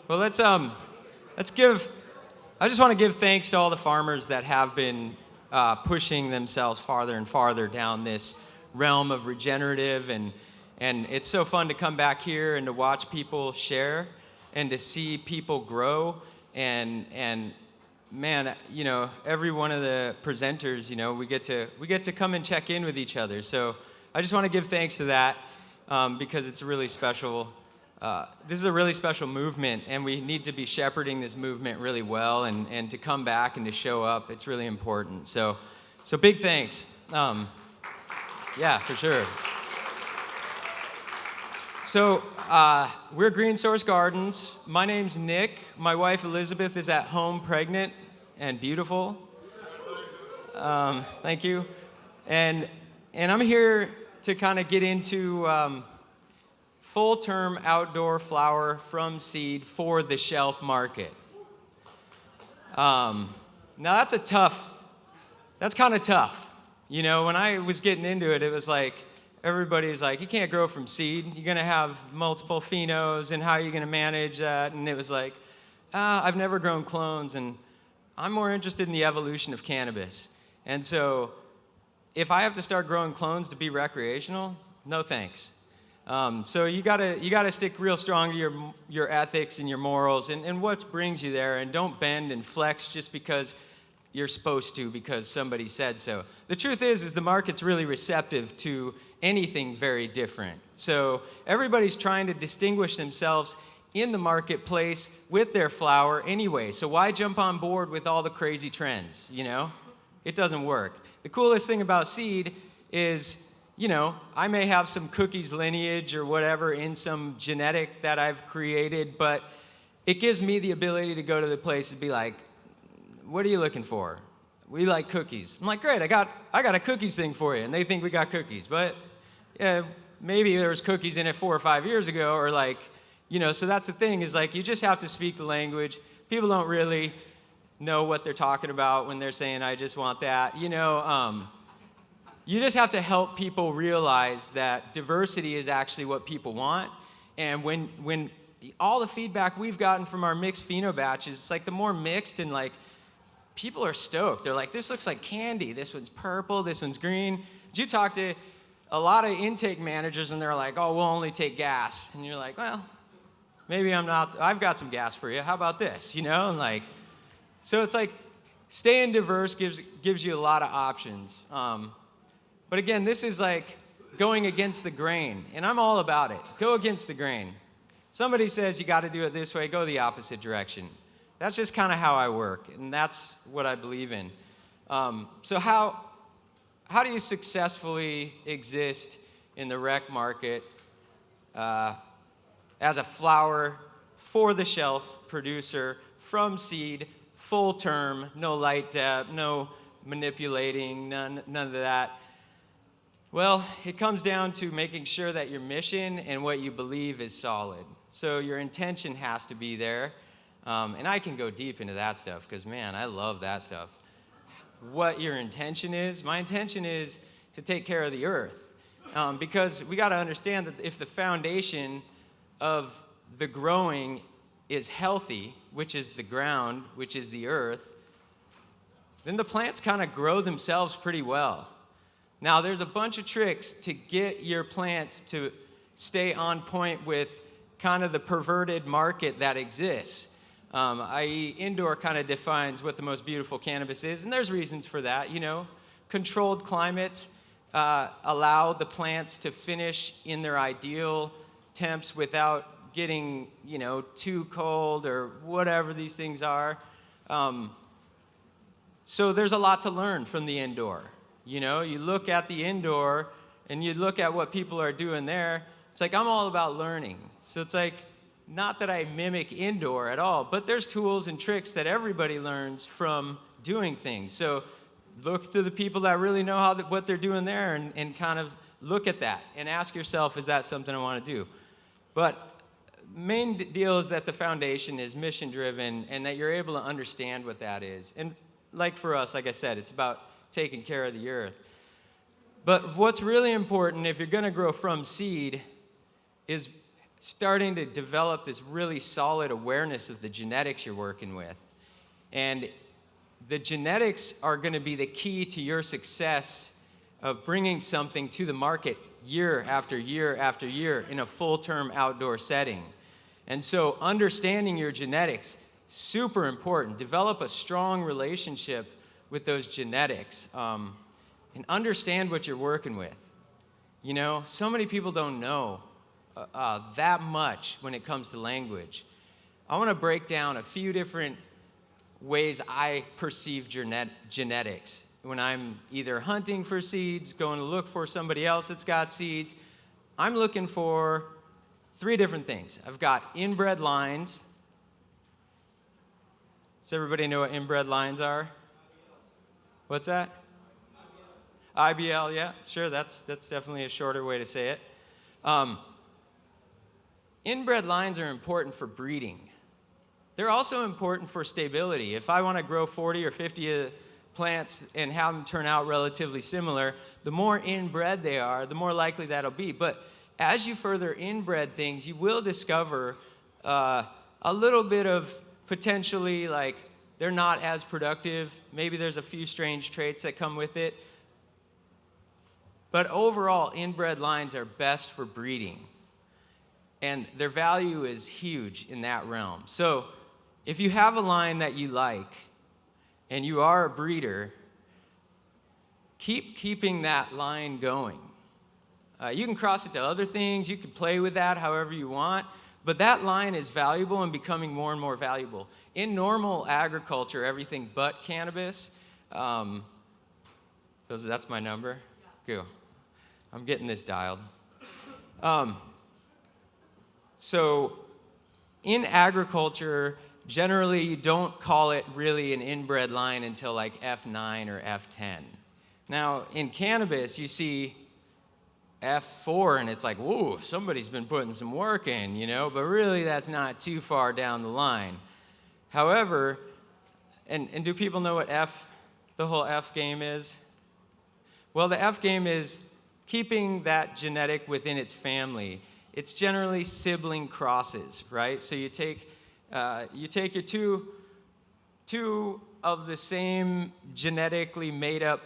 Well, let's give. I just want to give thanks to all the farmers that have been pushing themselves farther and farther down this realm of regenerative, and it's so fun to come back here and to watch people share and to see people grow, and man, you know, every one of the presenters, you know, we get to come and check in with each other. So I just want to give thanks to that because it's a really special. This is a really special movement, and we need to be shepherding this movement really well, and to come back and to show up, it's really important. So big thanks. Yeah, for sure. So we're Green Source Gardens. My name's Nick. My wife Elizabeth is at home pregnant and beautiful. Thank you. And I'm here to kind of get into full-term outdoor flower from seed for the shelf market. Now that's kind of tough. You know, when I was getting into it, it was like, everybody's like, you can't grow from seed. You're going to have multiple phenos, and how are you going to manage that? And it was like, I've never grown clones, and I'm more interested in the evolution of cannabis. And so if I have to start growing clones to be recreational, no thanks. So you gotta stick real strong to your ethics and your morals and what brings you there, and don't bend and flex just because you're supposed to, because somebody said so. The truth is the market's really receptive to anything very different. So everybody's trying to distinguish themselves in the marketplace with their flower anyway. So why jump on board with all the crazy trends, you know? It doesn't work. The coolest thing about seed is, you know, I may have some cookies lineage or whatever in some genetic that I've created, but it gives me the ability to go to the place and be like, what are you looking for? We like cookies. I'm like, great, I got a cookies thing for you. And they think we got cookies, but maybe there was cookies in it 4 or 5 years ago, or like, you know, so that's the thing, is like, you just have to speak the language. People don't really know what they're talking about when they're saying, I just want that. You know, you just have to help people realize that diversity is actually what people want. And when all the feedback we've gotten from our mixed pheno batches, it's like the more mixed, and like, people are stoked. They're like, this looks like candy. This one's purple, this one's green. Did you talk to a lot of intake managers and they're like, oh, we'll only take gas. And you're like, well, maybe I've got some gas for you. How about this? You know, and like, so it's like staying diverse gives you a lot of options. But again, this is like going against the grain, and I'm all about it. Go against the grain. Somebody says you got to do it this way, go the opposite direction. That's just kind of how I work, and that's what I believe in. So how do you successfully exist in the rec market as a flower for the shelf producer from seed, full term, no light depth, no manipulating, none of that? Well, it comes down to making sure that your mission and what you believe is solid. So your intention has to be there. And I can go deep into that stuff because, man, I love that stuff. What your intention is, my intention is to take care of the earth. Because we got to understand that if the foundation of the growing is healthy, which is the ground, which is the earth, then the plants kind of grow themselves pretty well. Now, there's a bunch of tricks to get your plants to stay on point with kind of the perverted market that exists. I.e., indoor kind of defines what the most beautiful cannabis is, and there's reasons for that. You know, controlled climates allow the plants to finish in their ideal temps without getting, you know, too cold or whatever these things are. So there's a lot to learn from the indoor. You know, you look at the indoor and you look at what people are doing there. It's like, I'm all about learning. So it's like, not that I mimic indoor at all, but there's tools and tricks that everybody learns from doing things. So look to the people that really know what they're doing there, and kind of look at that and ask yourself, is that something I want to do? But main deal is that the foundation is mission driven and that you're able to understand what that is. And like for us, like I said, it's about taking care of the earth. But what's really important if you're going to grow from seed is starting to develop this really solid awareness of the genetics you're working with. And the genetics are going to be the key to your success of bringing something to the market year after year after year in a full-term outdoor setting. And so understanding your genetics, super important. Develop a strong relationship with those genetics, and understand what you're working with. You know, so many people don't know that much when it comes to language. I want to break down a few different ways I perceive genetics. When I'm either hunting for seeds, going to look for somebody else that's got seeds, I'm looking for 3 different things. I've got inbred lines. Does everybody know what inbred lines are? What's that? IBL, yeah, sure, that's definitely a shorter way to say it. Inbred lines are important for breeding. They're also important for stability. If I want to grow 40 or 50 plants and have them turn out relatively similar, the more inbred they are, the more likely that'll be. But as you further inbred things, you will discover a little bit of potentially like they're not as productive. Maybe there's a few strange traits that come with it. But overall, inbred lines are best for breeding. And their value is huge in that realm. So if you have a line that you like, and you are a breeder, keeping that line going. You can cross it to other things, you can play with that however you want, but that line is valuable and becoming more and more valuable. In normal agriculture, everything but cannabis, that's my number? Go. I'm getting this dialed. So in agriculture, generally, you don't call it really an inbred line until like F9 or F10. Now, in cannabis, you see F4, and it's like, whoa, somebody's been putting some work in, you know? But really, that's not too far down the line. However, and do people know what the whole F game is? Well, the F game is keeping that genetic within its family. It's generally sibling crosses, right? So you take your two of the same genetically made up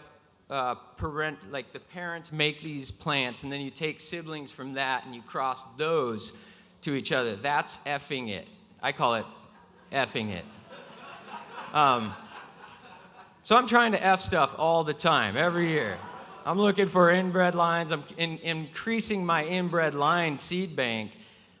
like the parents make these plants, and then you take siblings from that and you cross those to each other. That's effing it. I call it effing it. So I'm trying to F stuff all the time, every year. I'm looking for inbred lines. I'm increasing my inbred line seed bank.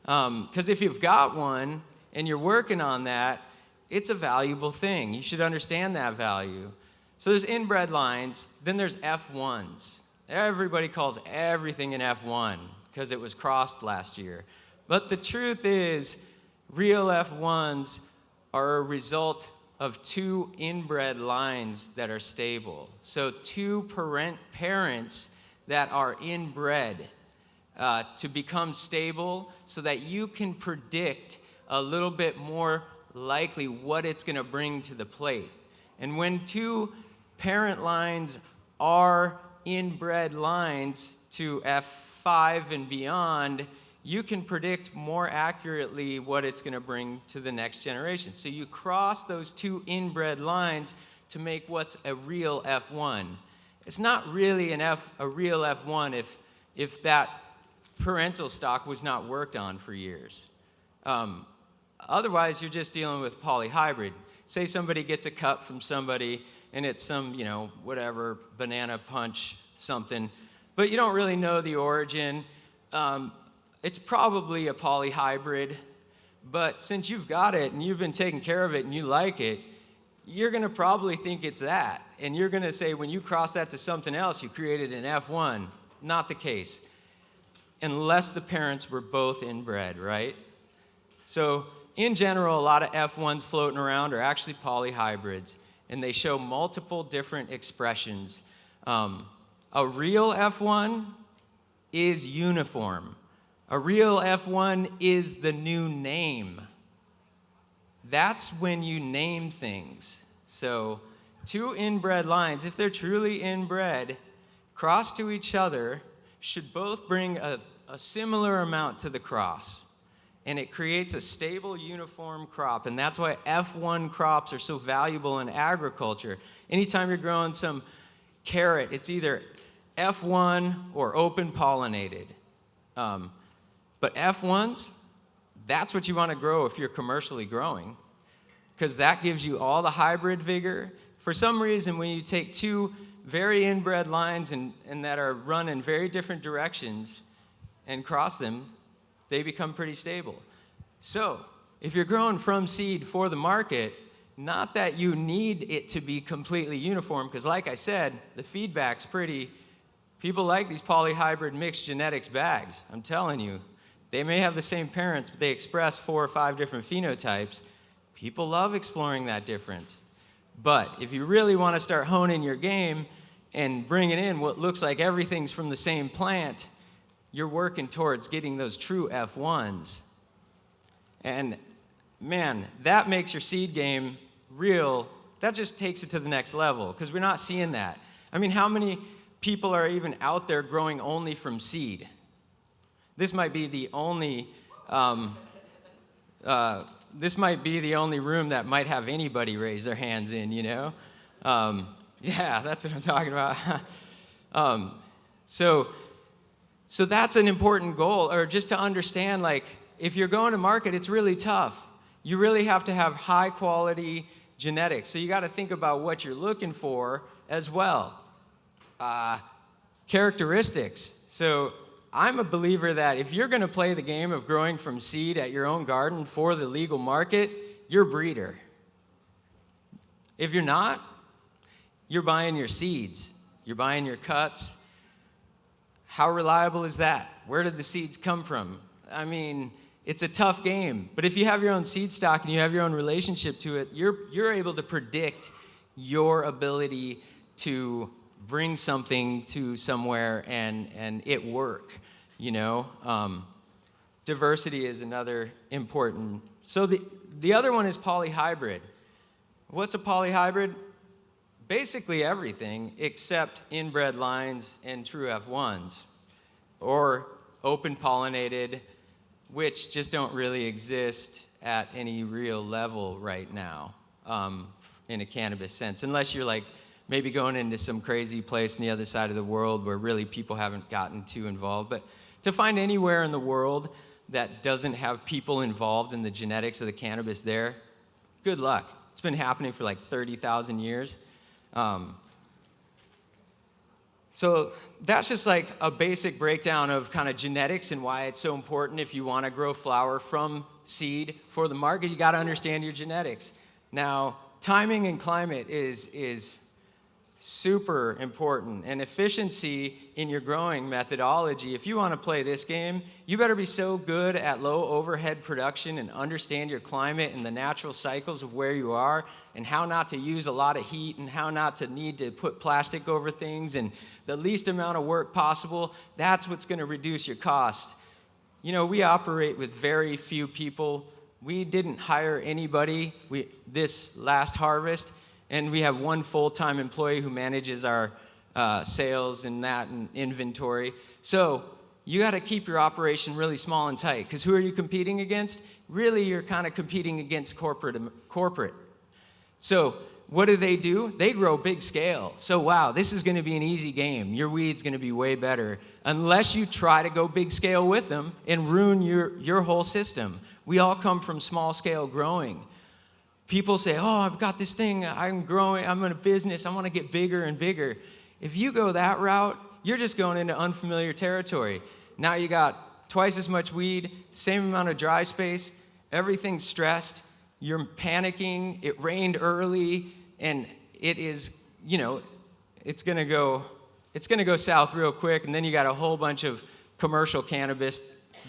Because if you've got one, and you're working on that, it's a valuable thing. You should understand that value. So there's inbred lines, then there's F1s. Everybody calls everything an F1 because it was crossed last year. But the truth is, real F1s are a result of 2 inbred lines that are stable. So 2 parents that are inbred to become stable so that you can predict a little bit more likely what it's going to bring to the plate. And when 2 parent lines are inbred lines to F5 and beyond, you can predict more accurately what it's going to bring to the next generation. So you cross those 2 inbred lines to make what's a real F1. It's not really a real F1 if that parental stock was not worked on for years. Otherwise, you're just dealing with polyhybrid. Say somebody gets a cut from somebody, and it's some, whatever, banana punch something, but you don't really know the origin. It's probably a polyhybrid, but since you've got it and you've been taking care of it and you like it, you're going to probably think it's that. And you're going to say, when you cross that to something else, you created an F1. Not the case, unless the parents were both inbred, right? So in general, a lot of F1s floating around are actually polyhybrids, and they show multiple different expressions. A real F1 is uniform. A real F1 is the new name. That's when you name things. So 2 inbred lines, if they're truly inbred, cross to each other, should both bring a similar amount to the cross. and it creates a stable, uniform crop. And that's why F1 crops are so valuable in agriculture. Anytime you're growing some carrot, it's either F1 or open pollinated. But F1s, that's what you want to grow if you're commercially growing, because that gives you all the hybrid vigor. For some reason, when you take two very inbred lines and that are run in very different directions and cross them, they become pretty stable. So if you're growing from seed for the market, not that you need it to be completely uniform, because like I said, the feedback's pretty, people like these polyhybrid mixed genetics bags. I'm telling you, they may have the same parents, but they express 4 or 5 different phenotypes. People love exploring that difference. But if you really want to start honing your game and bringing in what looks like everything's from the same plant, you're working towards getting those true F1s. And man, that makes your seed game real. That just takes it to the next level, because we're not seeing that. I mean, how many people are even out there growing only from seed? This might be the only this might be the only room that might have anybody raise their hands in, you know? Yeah, that's what I'm talking about. So that's an important goal, or just to understand, like, if you're going to market, it's really tough. You really have to have high quality genetics. So you got to think about what you're looking for as well. Characteristics. So I'm a believer that if you're going to play the game of growing from seed at your own garden for the legal market, you're a breeder. If you're not, you're buying your seeds. You're buying your cuts. How reliable is that? Where did the seeds come from? I mean, it's a tough game. But if you have your own seed stock and you have your own relationship to it, you're able to predict your ability to bring something to somewhere and it work, you know? Diversity is another important. So the other one is polyhybrid. What's a polyhybrid? Basically everything except inbred lines and true F1s, or open pollinated, which just don't really exist at any real level right now in a cannabis sense, unless you're like maybe going into some crazy place on the other side of the world where really people haven't gotten too involved. But to find anywhere in the world that doesn't have people involved in the genetics of the cannabis there, good luck. It's been happening for like 30,000 years. So that's just like a basic breakdown of kind of genetics and why it's so important. If you want to grow flower from seed for the market, you got to understand your genetics. Now, timing and climate is super important, and efficiency in your growing methodology. If you want to play this game, you better be so good at low overhead production and understand your climate and the natural cycles of where you are and how not to use a lot of heat and how not to need to put plastic over things and the least amount of work possible. That's what's going to reduce your cost. You know, we operate with very few people. We didn't hire anybody this last harvest. And we have one full-time employee who manages our sales and that and inventory. So you got to keep your operation really small and tight, because who are you competing against? Really, you're kind of competing against corporate. So what do? They grow big scale. So wow, this is going to be an easy game. Your weed's going to be way better, unless you try to go big scale with them and ruin your whole system. We all come from small scale growing. People say, oh, I've got this thing, I'm growing, I'm in a business, I want to get bigger and bigger. If you go that route, you're just going into unfamiliar territory. Now you got twice as much weed, same amount of dry space, everything's stressed, you're panicking, it rained early, and it is, you know, it's gonna go south real quick, and then you got a whole bunch of commercial cannabis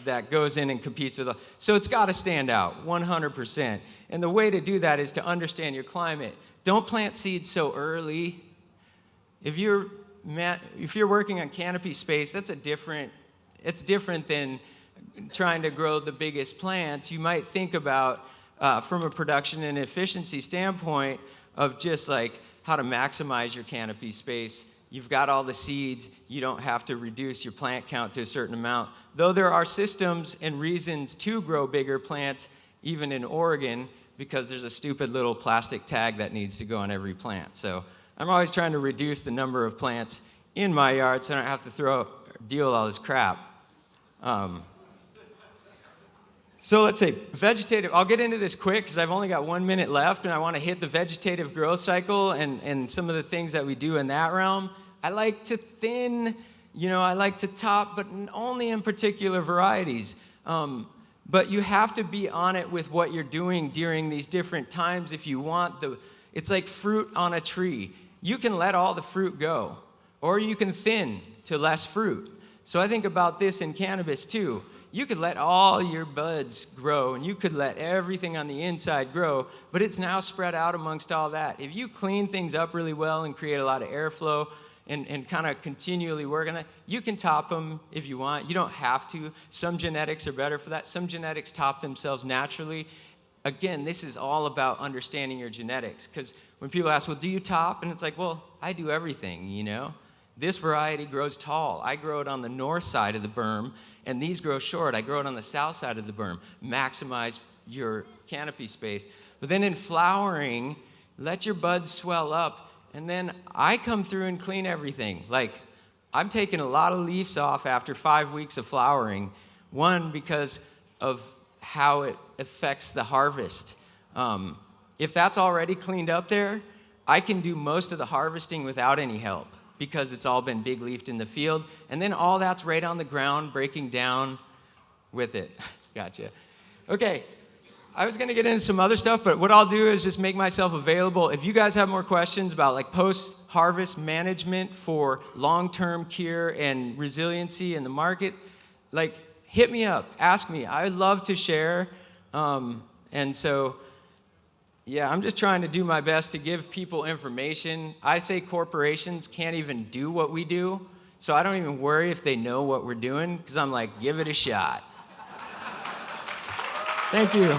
that goes in and competes with. So it's got to stand out 100%. And the way to do that is to understand your climate. Don't plant seeds so early. If you're working on canopy space, it's different than trying to grow the biggest plants. You might think about from a production and efficiency standpoint of just like how to maximize your canopy space. you've got all the seeds, you don't have to reduce your plant count to a certain amount. Though there are systems and reasons to grow bigger plants, even in Oregon, because there's a stupid little plastic tag that needs to go on every plant. So I'm always trying to reduce the number of plants in my yard so I don't have to deal with all this crap. So let's say vegetative. I'll get into this quick because I've only got 1 minute left, and I want to hit the vegetative growth cycle and some of the things that we do in that realm. I like to thin, I like to top, but only in particular varieties. But you have to be on it with what you're doing during these different times if you want it's like fruit on a tree. You can let all the fruit go, or you can thin to less fruit. So I think about this in cannabis too. You could let all your buds grow, and you could let everything on the inside grow, but it's now spread out amongst all that. If you clean things up really well and create a lot of airflow and kind of continually work on that, you can top them if you want. You don't have to. Some genetics are better for that. Some genetics top themselves naturally. Again, this is all about understanding your genetics, because when people ask, well, do you top? And it's like, well, I do everything, This variety grows tall. I grow it on the north side of the berm, and these grow short. I grow it on the south side of the berm. Maximize your canopy space. But then in flowering, let your buds swell up, and then I come through and clean everything. Like, I'm taking a lot of leaves off after 5 weeks of flowering. One, because of how it affects the harvest. If that's already cleaned up there, I can do most of the harvesting without any help, because it's all been big leafed in the field, and then all that's right on the ground, breaking down with it. Gotcha. Okay, I was gonna get into some other stuff, but what I'll do is just make myself available. If you guys have more questions about like post-harvest management for long-term cure and resiliency in the market, like hit me up, ask me. I love to share, and so, yeah, I'm just trying to do my best to give people information. I say corporations can't even do what we do, so I don't even worry if they know what we're doing, because I'm like, give it a shot. Thank you.